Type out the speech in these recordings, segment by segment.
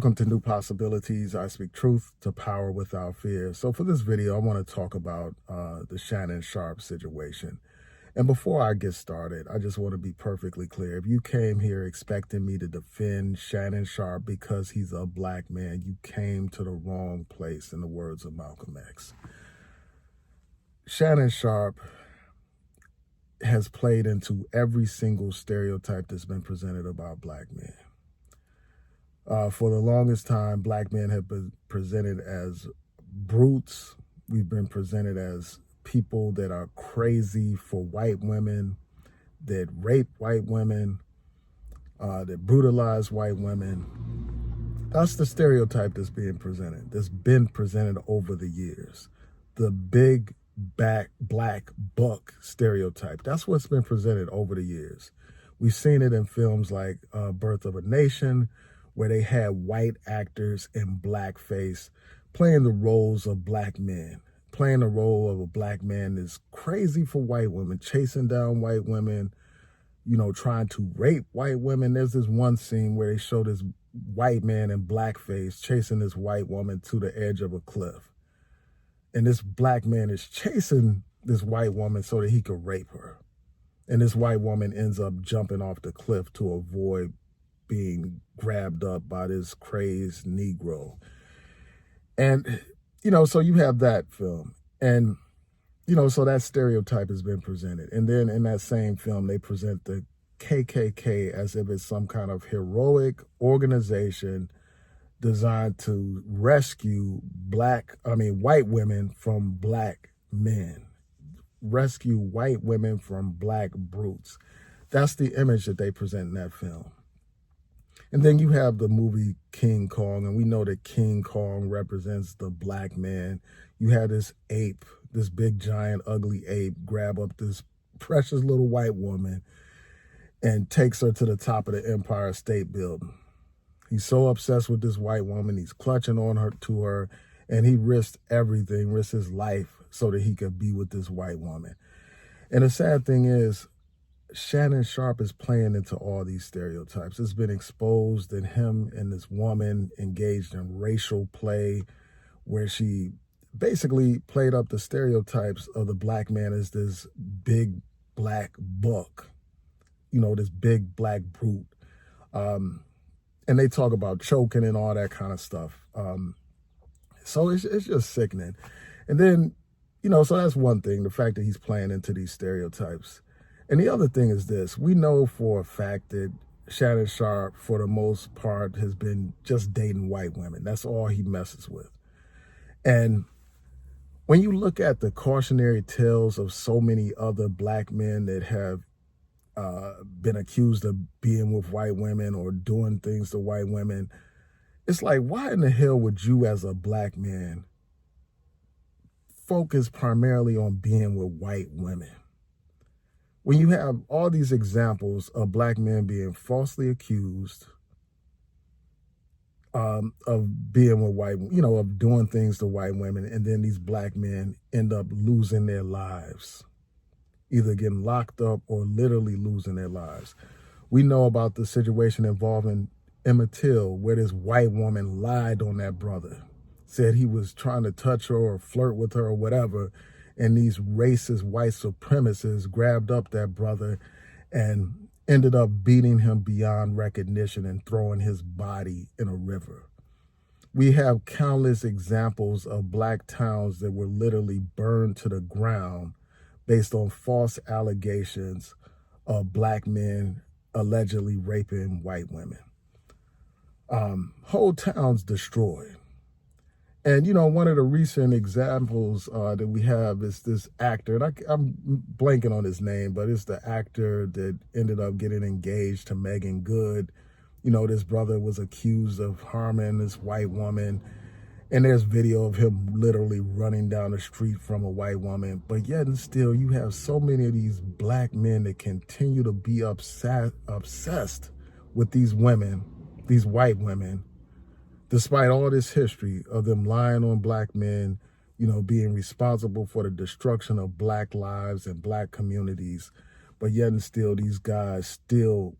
Welcome to New Possibilities. I speak truth to power without fear. So for this video, I want to talk about the Shannon Sharpe situation. And before I get started, I just want to be perfectly clear. If you came here expecting me to defend Shannon Sharpe because he's a black man, you came to the wrong place, in the words of Malcolm X. Shannon Sharpe has played into every single stereotype that's been presented about black men. For the longest time, black men have been presented as brutes. We've been presented as people that are crazy for white women, that rape white women, that brutalize white women. That's the stereotype that's being presented, that's been presented over the years. The big back black buck stereotype. That's what's been presented over the years. We've seen it in films like Birth of a Nation, where they had white actors in blackface playing the roles of black men, playing the role of a black man that's crazy for white women, chasing down white women, trying to rape white women. There's this one scene where they show this white man in blackface chasing this white woman to the edge of a cliff. And this black man is chasing this white woman so that he could rape her. And this white woman ends up jumping off the cliff to avoid being grabbed up by this crazed Negro. And, so you have that film. And, so that stereotype has been presented. And then in that same film, they present the KKK as if it's some kind of heroic organization designed to rescue white women from black men, rescue white women from black brutes. That's the image that they present in that film. And then you have the movie King Kong, and we know that King Kong represents the black man. You have this ape, this big, giant, ugly ape, grab up this precious little white woman and takes her to the top of the Empire State Building. He's so obsessed with this white woman, he's clutching on her, and he risked everything, risked his life so that he could be with this white woman. And the sad thing is, Shannon Sharpe is playing into all these stereotypes. It's been exposed that him and this woman engaged in racial play where she basically played up the stereotypes of the black man as this big black buck, this big black brute. And they talk about choking and all that kind of stuff. So it's just sickening. And then, so that's one thing, the fact that he's playing into these stereotypes. And the other thing is this: we know for a fact that Shannon Sharpe, for the most part, has been just dating white women. That's all he messes with. And when you look at the cautionary tales of so many other black men that have been accused of being with white women or doing things to white women, it's like, why in the hell would you as a black man focus primarily on being with white women? When you have all these examples of black men being falsely accused of being with white, of doing things to white women, and then these black men end up losing their lives, either getting locked up or literally losing their lives. We know about the situation involving Emmett Till, where this white woman lied on that brother, said he was trying to touch her or flirt with her or whatever, and these racist white supremacists grabbed up that brother and ended up beating him beyond recognition and throwing his body in a river. We have countless examples of black towns that were literally burned to the ground based on false allegations of black men allegedly raping white women. Whole towns destroyed. And, one of the recent examples that we have is this actor, and I'm blanking on his name, but it's the actor that ended up getting engaged to Megan Good. This brother was accused of harming this white woman, and there's video of him literally running down the street from a white woman. But yet and still, you have so many of these black men that continue to be obsessed with these women, these white women, despite all this history of them lying on black men, being responsible for the destruction of black lives and black communities. But yet and still, these guys still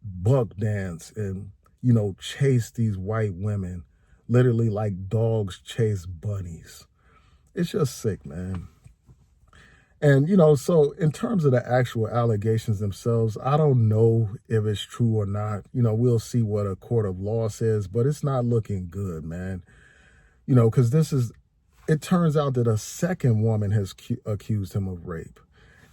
buck dance and, chase these white women, literally like dogs chase bunnies. It's just sick, man. And, so in terms of the actual allegations themselves, I don't know if it's true or not. We'll see what a court of law says, but it's not looking good, man. Because it turns out that a second woman has accused him of rape.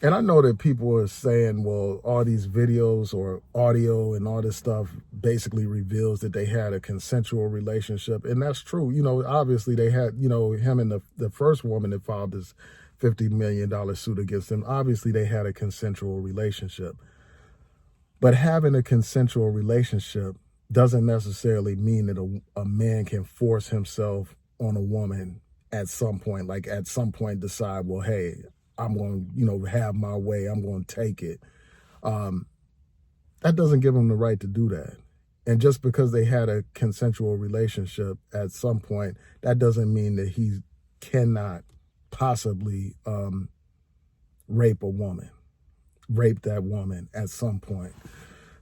And I know that people are saying, well, all these videos or audio and all this stuff basically reveals that they had a consensual relationship. And that's true. Obviously they had, him and the first woman that filed this $50 million suit against him. Obviously they had a consensual relationship. But having a consensual relationship doesn't necessarily mean that a man can force himself on a woman at some point, decide, well, hey, I'm going to, have my way. I'm going to take it. That doesn't give him the right to do that. And just because they had a consensual relationship at some point, that doesn't mean that he cannot possibly rape that woman at some point.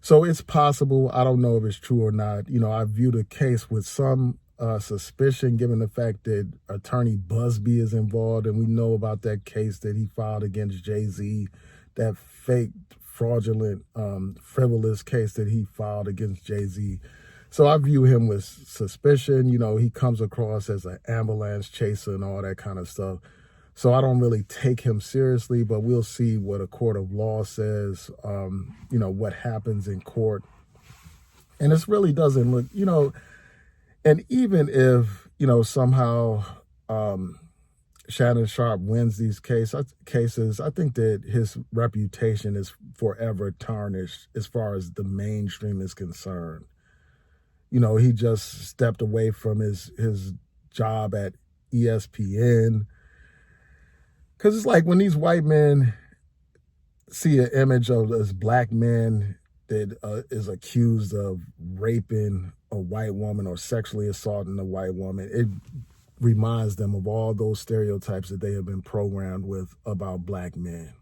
So it's possible. I don't know if it's true or not. I view the case with some suspicion, given the fact that Attorney Busby is involved, and we know about that case that he filed against Jay-Z, that fake, fraudulent, frivolous case that he filed against Jay-Z. So I view him with suspicion. He comes across as an ambulance chaser and all that kind of stuff. So I don't really take him seriously, but we'll see what a court of law says, what happens in court. And this really doesn't look, and even if, somehow Shannon Sharpe wins these cases, I think that his reputation is forever tarnished as far as the mainstream is concerned. He just stepped away from his job at ESPN. Because it's like when these white men see an image of this black man that is accused of raping a white woman or sexually assaulting a white woman, it reminds them of all those stereotypes that they have been programmed with about black men.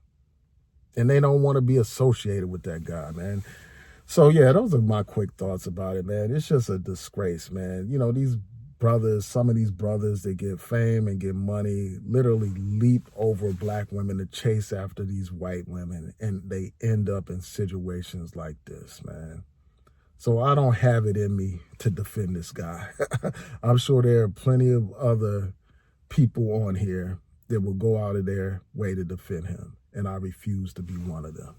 And they don't want to be associated with that guy, man. So, yeah, those are my quick thoughts about it, man. It's just a disgrace, man. Some of these brothers that get fame and get money literally leap over black women to chase after these white women, and they end up in situations like this, man. So I don't have it in me to defend this guy. I'm sure there are plenty of other people on here that will go out of their way to defend him, and I refuse to be one of them.